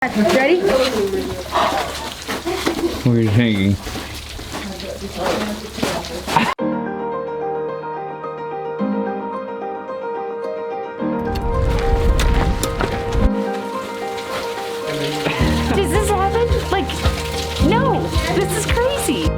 Ready? What are you thinking? Does this happen? Like, no, this is crazy.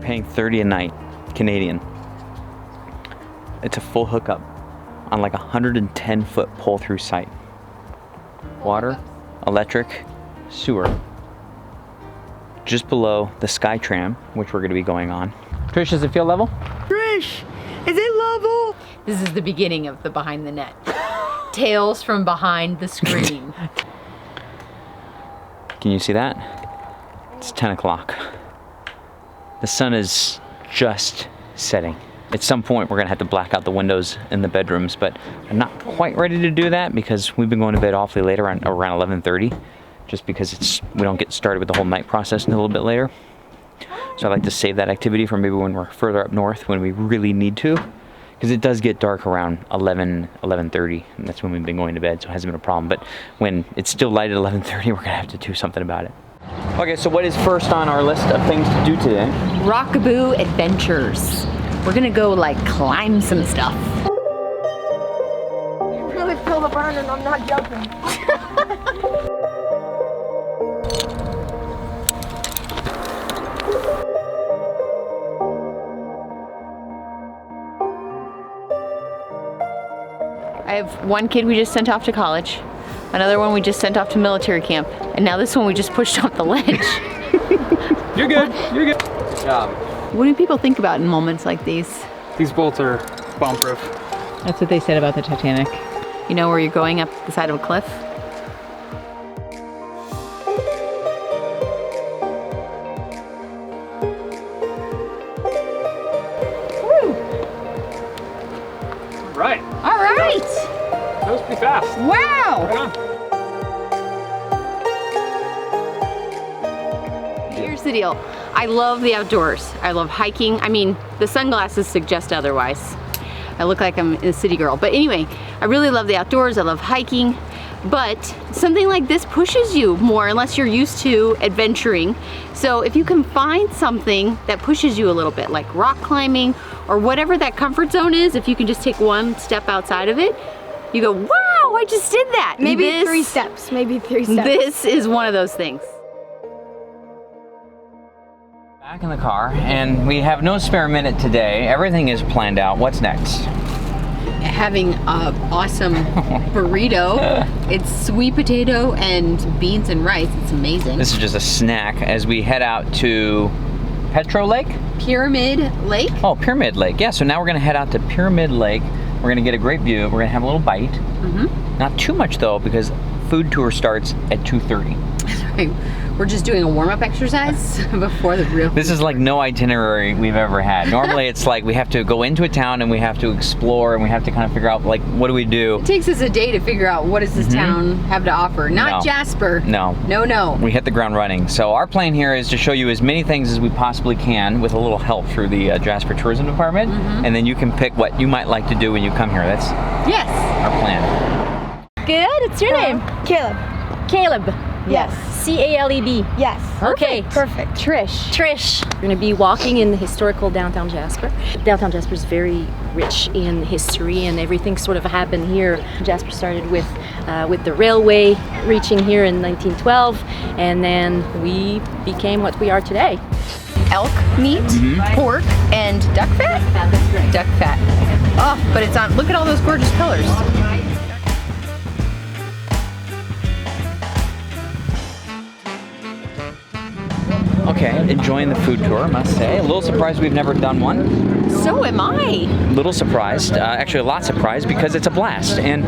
Paying $30 a night, Canadian. It's a full hookup on like a 110-foot pull-through site. Water, electric, sewer. Just below the Sky Tram, which we're going to be going on. Trish, does it feel level? Trish, is it level? This is the beginning of the behind the net. Tales from behind the screen. Can you see that? It's 10 o'clock. The sun is just setting. At some point, we're gonna have to black out the windows in the bedrooms, but I'm not quite ready to do that because we've been going to bed awfully late, around 11:30, just because we don't get started with the whole night process until a little bit later. So I'd like to save that activity for maybe when we're further up north, when we really need to, because it does get dark around 11:30, and that's when we've been going to bed, so it hasn't been a problem. But when it's still light at 11:30, we're gonna have to do something about it. Okay, so what is first on our list of things to do today? Rockaboo adventures. We're gonna go like climb some stuff. You really feel the burn and I'm not joking. I have one kid we just sent off to college, another one we just sent off to military camp, and now this one we just pushed off the ledge. You're good, you're good. Good job. What do people think about in moments like these? These bolts are bomb-proof. That's what they said about the Titanic. You know where you're going up the side of a cliff? Woo! Right. All right! That was pretty fast. Wow! Right on. Here's the deal. I love the outdoors. I love hiking. I mean, the sunglasses suggest otherwise. I look like I'm a city girl. But anyway, I really love the outdoors. I love hiking. But something like this pushes you more unless you're used to adventuring. So if you can find something that pushes you a little bit, like rock climbing or whatever that comfort zone is, if you can just take one step outside of it, you go, wow, I just did that. Maybe 3 steps, maybe 3 steps. This is one of those things. Back in the car, and we have no spare minute today. Everything is planned out. What's next? Having an awesome burrito. It's sweet potato and beans and rice. It's amazing. This is just a snack as we head out to Petro Lake? Pyramid Lake. Oh, Pyramid Lake. Yeah, so now we're gonna head out to Pyramid Lake. We're gonna get a great view. We're gonna have a little bite. Not too much though, because food tour starts at 2:30. We're just doing a warm-up exercise before the real. This is like no itinerary we've ever had. Normally it's like we have to go into a town and we have to explore and we have to kind of figure out like what do we do. It takes us a day to figure out what does this town have to offer. Not No. Jasper. No. No, no. We hit the ground running. So our plan here is to show you as many things as we possibly can with a little help through the Jasper Tourism Department, and then you can pick what you might like to do when you come here. That's Yes. our plan. Good, it's your name. Caleb. Caleb. Yes. C-A-L-E-B. Yes. Okay. Perfect. Trish. Trish. We're going to be walking in the historical downtown Jasper. Downtown Jasper is very rich in history, and everything sort of happened here. Jasper started with the railway reaching here in 1912, and then we became what we are today. Elk meat, pork, and duck fat? That's right. Duck fat. Oh, but it's on. Look at all those gorgeous colors. okay. Enjoying the food tour, I must say. A little surprised we've never done one. So am I. Little surprised, actually a lot surprised because it's a blast. And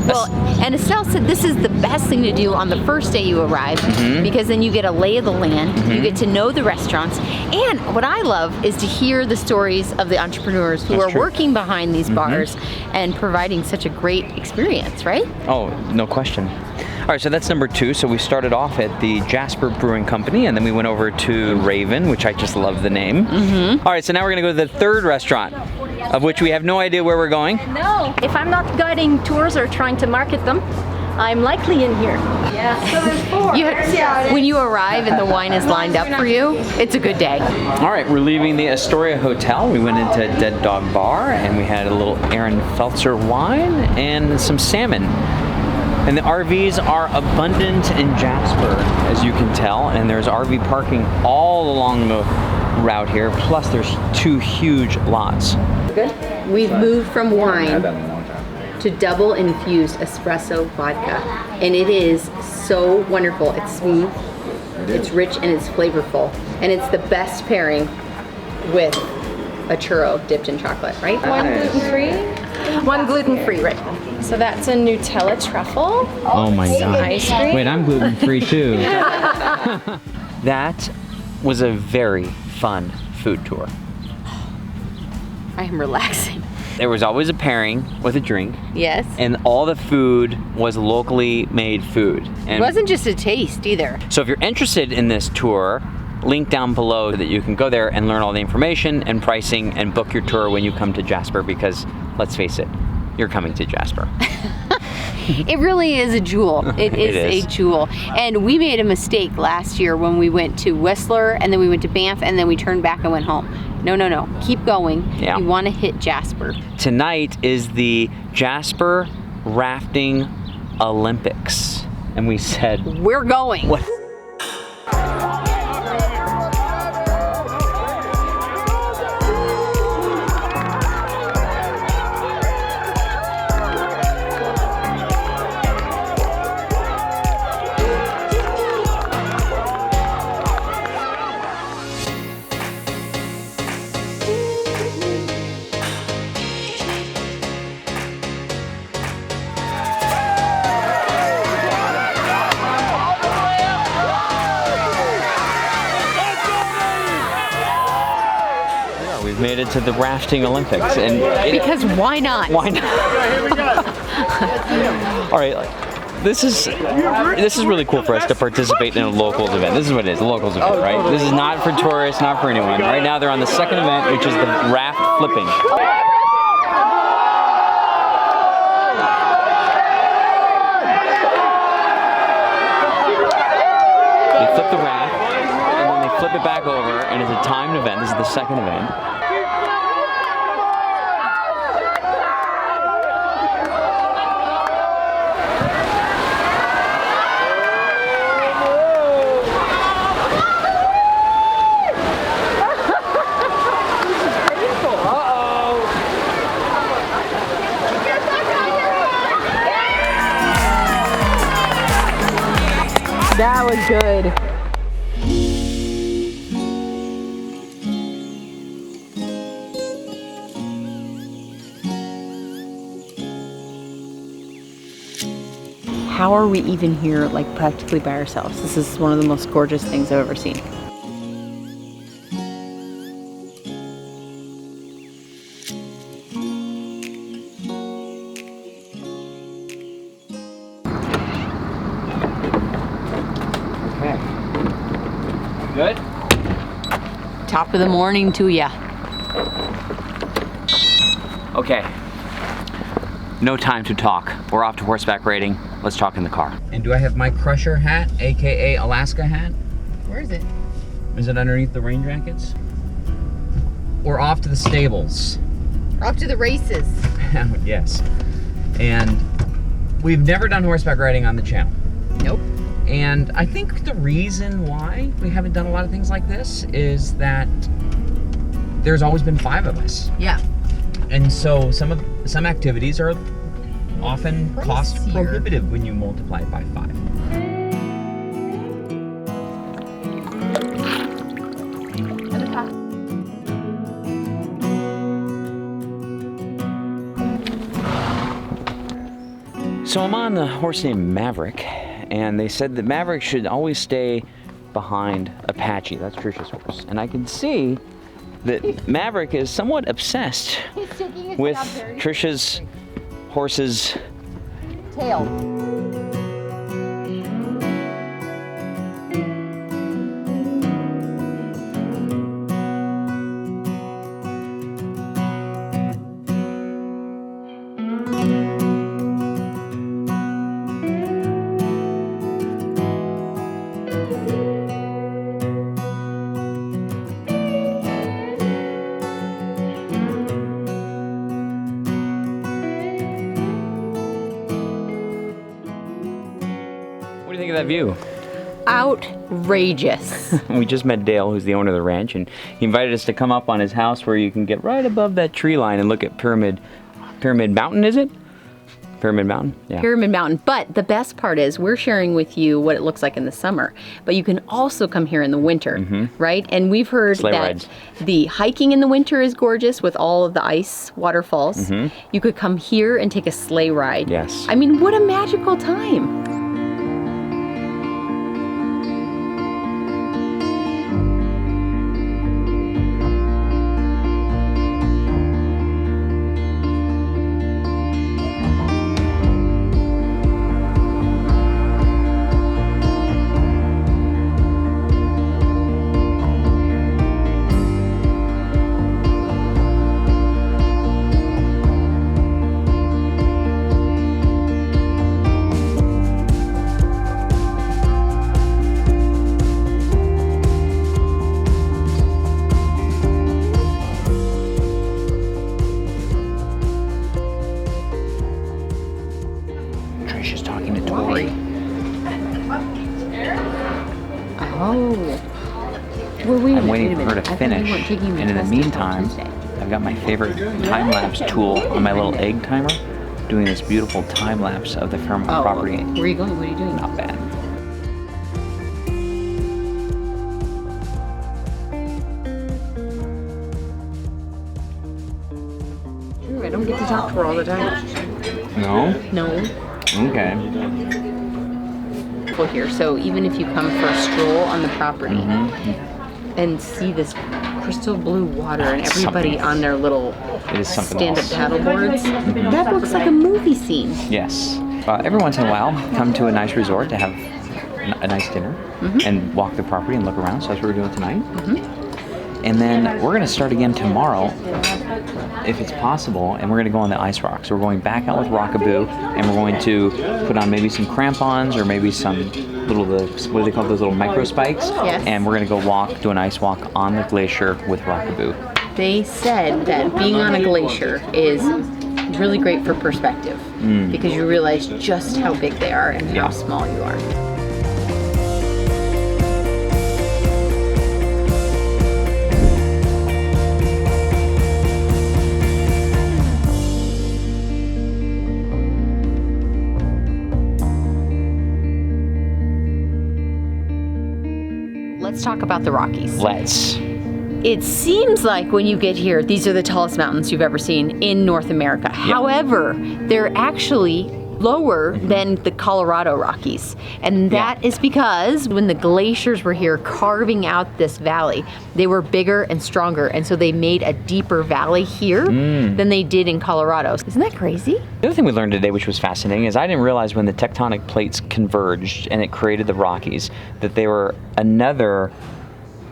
Well, and Estelle said this is the best thing to do on the first day you arrive because then you get a lay of the land, you get to know the restaurants, and what I love is to hear the stories of the entrepreneurs who That's are true. working behind these bars and providing such a great experience, right? oh, no question. All right, so that's number 2. So we started off at the Jasper Brewing Company, and then we went over to Raven, which I just love the name. All right, so now we're gonna go to the third restaurant, of which we have no idea where we're going. No, if I'm not guiding tours or trying to market them, I'm likely in here. When you arrive and the wine is lined up for you, it's a good day. All right, we're leaving the Astoria Hotel. We went into Dead Dog Bar, and we had a little Aaron Feltzer wine and some salmon. And the RVs are abundant in Jasper, as you can tell, and there's RV parking all along the route here, plus there's 2 huge lots. We've moved from wine to double infused espresso vodka, and it is so wonderful. It's smooth, it's rich, and it's flavorful, and it's the best pairing with a churro dipped in chocolate, right? One gluten-free. One gluten-free, right? So that's a Nutella truffle. Oh my God. Ice cream. Wait, I'm gluten-free too. That was a very fun food tour. I am relaxing. There was always a pairing with a drink, Yes. and all the food was locally made food. It And wasn't just a taste either. so if you're interested in this tour, link down below so that you can go there and learn all the information and pricing and book your tour when you come to Jasper, because let's face it, you're coming to Jasper. It really is a jewel. It is is. a jewel. And we made a mistake last year when we went to Whistler and then we went to Banff and then we turned back and went home. No, no, no. Keep going. Yeah. You want to hit Jasper. Tonight is the Jasper Rafting Olympics. And we said, We're going. what? We've made it to the Rafting Olympics, and Because why not? why not? All right, this is really cool for us to participate in a locals event. This is what it is, a locals event, right? This is not for tourists, not for anyone. Right now they're on the second event, which is the raft flipping. They flip the raft, and then they flip it back over, and it's a timed event. This is the second event. That was good. How are we even here, like practically by ourselves? This is one of the most gorgeous things I've ever seen. Okay. Good? Top of the morning to ya. Okay. No time to talk. We're off to horseback riding. Let's talk in the car. And do I have my Crusher hat, aka Alaska hat? Where is it? Is it underneath the rain jackets? We're off to the stables. Off to the races. Yes. And we've never done horseback riding on the channel. Nope. And I think the reason why we haven't done a lot of things like this is that there's always been 5 of us. Yeah. And so some activities are often cost Pricier. prohibitive when you multiply it by 5. So I'm on a horse named Maverick, and they said that Maverick should always stay behind Apache. That's Trisha's horse. And I can see that Maverick is somewhat obsessed with Trisha's horse's Tail. What do you think of that view? Outrageous. We just met Dale, who's the owner of the ranch, and he invited us to come up on his house where you can get right above that tree line and look at Pyramid Mountain, is it? Pyramid Mountain? Yeah. Pyramid Mountain. But the best part is we're sharing with you what it looks like in the summer. But you can also come here in the winter, right? And we've heard Sleigh that rides. the hiking in the winter is gorgeous with all of the ice waterfalls. You could come here and take a sleigh ride. Yes. I mean, what a magical time. Trisha's talking to Tori. Oh. Well, wait a I'm minute, waiting wait a for her minute. to I thought you finish. weren't taking me And in the testing until meantime, Tuesday. I've got my favorite time-lapse tool on my little egg timer, doing this beautiful time-lapse of the Fairmont property. Okay. Where are you going? What are you doing? Not bad. Ooh, I don't get to talk to her all the time. No? No. Okay. Here, so even if you come for a stroll on the property and see this crystal blue water and everybody something. on their little It is something stand-up else. paddle boards, that looks like a movie scene. Yes. Every once in a while, come to a nice resort to have a nice dinner and walk the property and look around. So that's what we're doing tonight. And then we're going to start again tomorrow, if it's possible, and we're going to go on the ice rocks. We're going back out with Rockaboo, and we're going to put on maybe some crampons or maybe some little, what do they call those little micro spikes? Yes. And we're going to go do an ice walk on the glacier with Rockaboo. They said that being on a glacier is really great for perspective because you realize just how big they are and how small you are. Let's talk about the Rockies. Let's. It seems like when you get here, these are the tallest mountains you've ever seen in North America. However, they're actually lower than the Colorado Rockies. And that is because when the glaciers were here carving out this valley, they were bigger and stronger. And so they made a deeper valley here than they did in Colorado. Isn't that crazy? The other thing we learned today, which was fascinating, is I didn't realize when the tectonic plates converged and it created the Rockies, that they were another,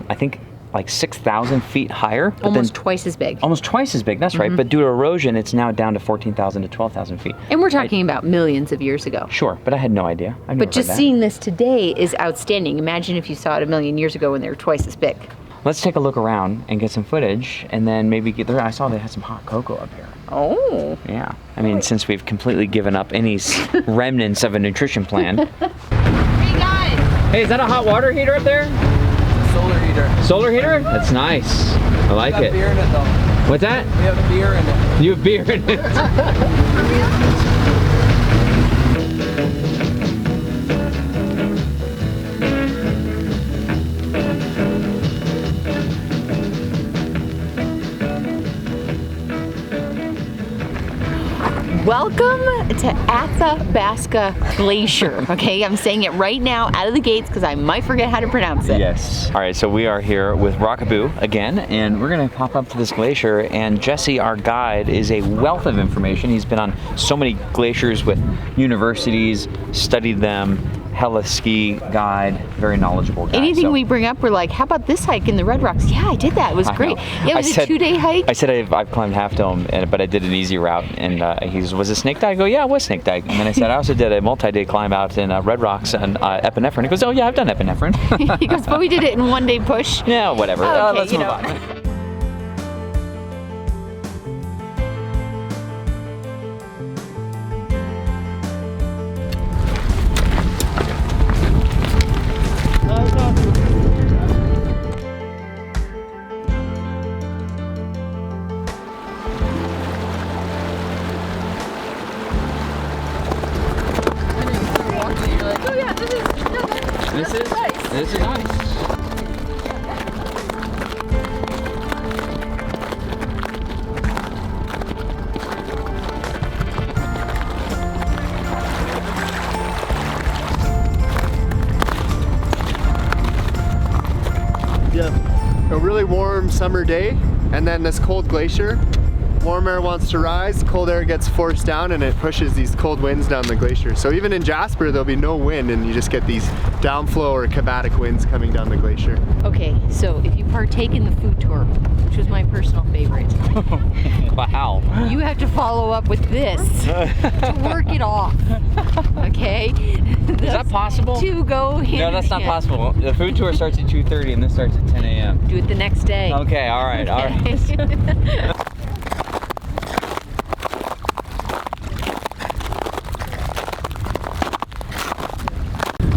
I think, like 6,000 feet higher. But Almost then, twice as big. almost twice as big, that's right. But due to erosion, it's now down to 14,000 to 12,000 feet. And we're talking about millions of years ago. Sure, but I had no idea. I've never But heard just that. seeing this today is outstanding. Imagine if you saw it a million years ago when they were twice as big. Let's take a look around and get some footage, and then maybe get there. I saw they had some hot cocoa up here. Oh. Yeah, I mean, since we've completely given up any remnants of a nutrition plan. Hey guys! Hey, is that a hot water heater up there? Solar heater. Solar heater? That's nice. I like it. Beer in it though. What's that? We have beer in it. You have beer in it. Welcome to Athabasca Glacier. Okay, I'm saying it right now out of the gates because I might forget how to pronounce it. Yes. All right, so we are here with Rockaboo again, and we're gonna pop up to this glacier, and Jesse, our guide, is a wealth of information. He's been on so many glaciers with universities, studied them, hella ski guide, very knowledgeable guy. Anything so. we bring up, we're like, how about this hike in the Red Rocks? Yeah, I did that. It was great. Yeah, it was a 2-day hike. I said I've climbed Half Dome, but I did an easy route, and he goes, was it Snake Dike? I go, yeah, it was Snake Dike. And then I said, I also did a multi-day climb out in Red Rocks and epinephrine. He goes, oh yeah, I've done epinephrine. He goes, but we did it in 1-day push. Yeah, whatever. Okay, Let's move on. This is nice. Yeah, a really warm summer day, and then this cold glacier. Warm air wants to rise, cold air gets forced down, and it pushes these cold winds down the glacier. So even in Jasper, there'll be no wind, and you just get these downflow or kinetic winds coming down the glacier. Okay, so if you partake in the food tour, which was my personal favorite, Wow. you have to follow up with this to work it off. Okay? Is that possible? To go hand No, that's in not hand. possible. The food tour starts at 2:30 and this starts at 10 a.m. Do it the next day. Okay, all right, all right.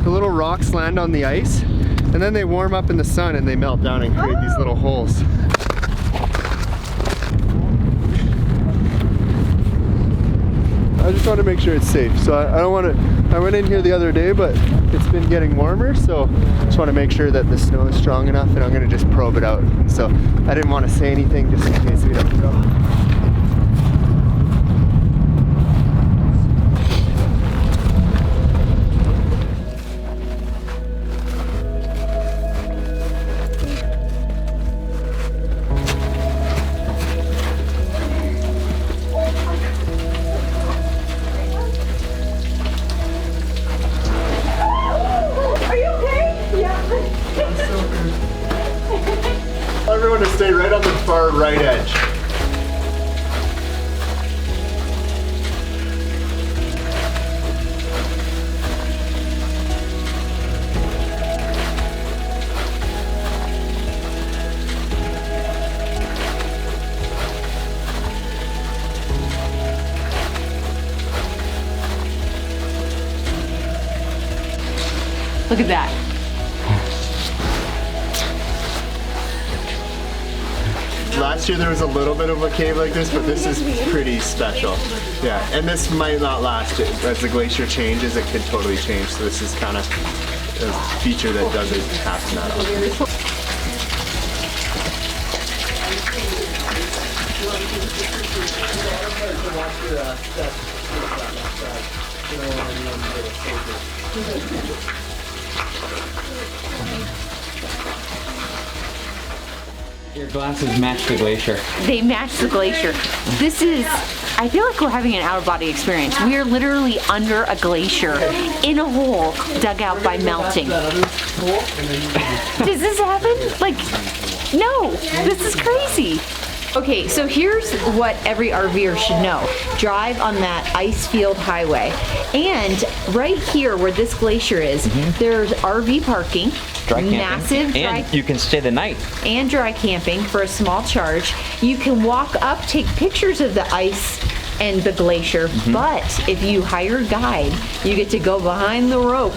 The little rocks land on the ice, and then they warm up in the sun and they melt down and create these little holes. I just want to make sure it's safe. So I don't want to, I went in here the other day, but it's been getting warmer, so I just want to make sure that the snow is strong enough, and I'm going to just probe it out. And so I didn't want to say anything just in case we have to go. Everyone to stay right on the far right edge. Look at that. Last year there was a little bit of a cave like this, but this is pretty special. Yeah, and this might not last. As the glacier changes, it could totally change. So this is kind of a feature that doesn't happen that often. Your glasses match the glacier. They match the glacier. This is, I feel like we're having an out-of-body experience. We are literally under a glacier in a hole dug out by melting. Does this happen? Like, no, this is crazy. Okay, so here's what every RVer should know. Drive on that ice field highway. And right here where this glacier is, there's RV parking. Dry camping. Massive dry And you can stay the night. and dry camping for a small charge. You can walk up, take pictures of the ice and the glacier, but if you hire a guide, you get to go behind the rope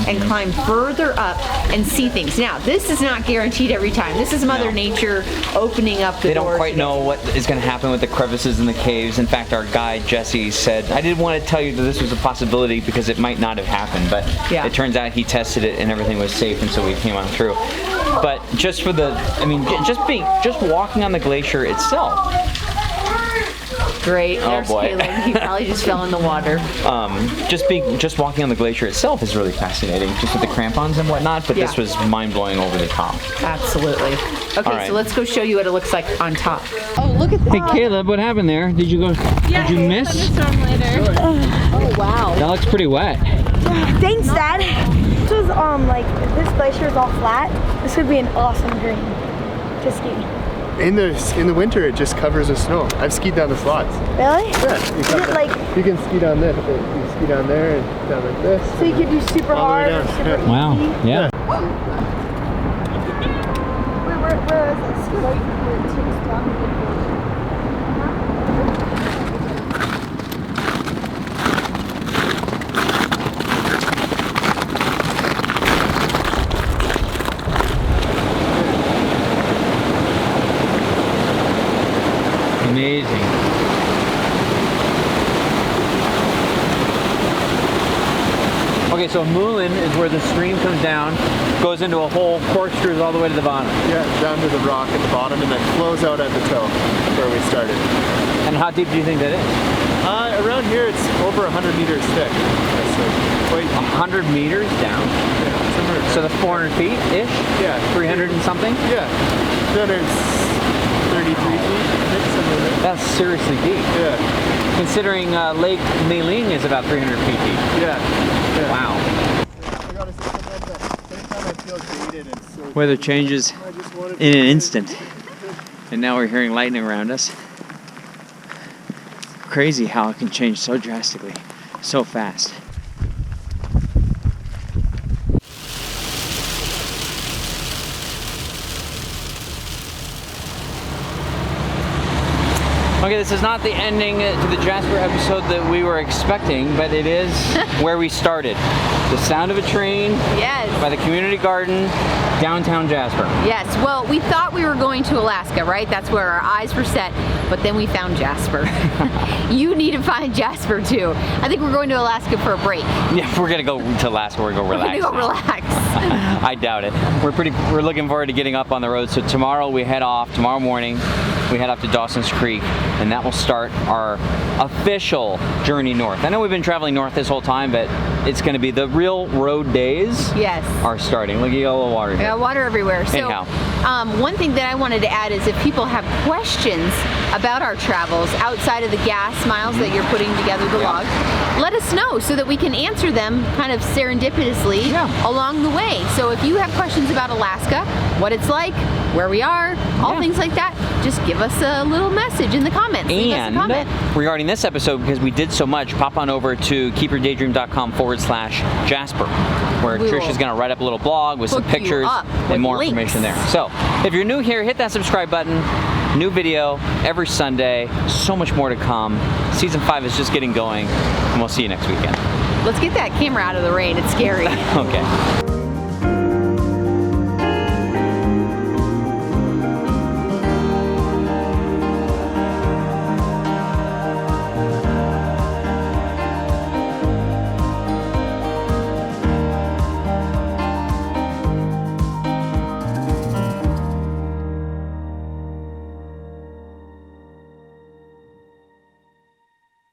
and climb further up and see things. Now, this is not guaranteed every time. This is Mother Nature opening up the They door. don't quite know what is going to happen with the crevices and the caves. In fact, our guide, Jesse, said, I didn't want to tell you that this was a possibility because it might not have happened, but Yeah. it turns out he tested it and everything was safe, and so we came on through. But just for the, I mean, just walking on the glacier itself, great. Oh, There's boy. Caleb. He probably just fell in the water. Just walking on the glacier itself is really fascinating, just with the crampons and whatnot. But this Yeah. was mind-blowing over the top. Absolutely. Okay, All right. so let's go show you what it looks like on top. Oh, look at Hey Caleb, what happened there? Did you go? Did you miss? Oh, wow. That looks pretty wet. Thanks, Dad. This was like if this glacier is all flat, this would be an awesome dream to ski. In the winter, it just covers with snow. I've skied down the slots. Really? Yeah. You can ski down this. You ski down there and down like this. So you could do super All the way hard or down, super yeah. Wow. easy. Yeah. Where is this? Right here, too, stop. Amazing. Okay, so Moulin is where the stream comes down, goes into a hole, corkscrews all the way to the bottom. Yeah, down to the rock at the bottom and then flows out at the toe where we started. And how deep do you think that is? Around here, it's over 100 meters thick. So quite 100 meters down? yeah, somewhere. So that's 400 feet-ish? Yeah. 300 and something? Yeah. 233 feet, I think, somewhere there. That's seriously deep. Yeah. Considering Lake Meiling is about 300 feet deep. Yeah. Yeah. Wow. I gotta say sometimes at the same time I feel jaded and so Weather changes I just wanted in an instant. And now we're hearing lightning around us. Crazy how it can change so drastically, so fast. Okay, this is not the ending to the Jasper episode that we were expecting, but it is where we started. The sound of a train Yes. by the community garden, downtown Jasper. Yes, well, we thought we were going to Alaska, right? That's where our eyes were set, but then we found Jasper. You need to find Jasper too. I think we're going to Alaska for a break. Yeah, we're gonna go to Alaska. We're gonna go relax. We're gonna go now. relax. I doubt it. We're looking forward to getting up on the road. So tomorrow we head off. Tomorrow morning we head up to Dawson's Creek, and that will start our official journey north. I know we've been traveling north this whole time, but it's going to be the real road days. Yes. Are starting. Look at all the water We here. got water everywhere. So, one thing that I wanted to add is if people have questions about our travels outside of the gas miles that you're putting together the log, let us know so that we can answer them kind of serendipitously along the way. So if you have questions about Alaska, what it's like, where we are, all things like that, just give us a little message in the comments. Leave us a comment. And regarding this episode, because we did so much, pop on over to keepyourdaydream.com/Jasper, where We Trish is will going to write up a little blog with some hook you pictures up with and more links. information there. So if you're new here, hit that subscribe button. New video every Sunday. So much more to come. Season 5 is just getting going, and we'll see you next weekend. Let's get that camera out of the rain. It's scary. Okay.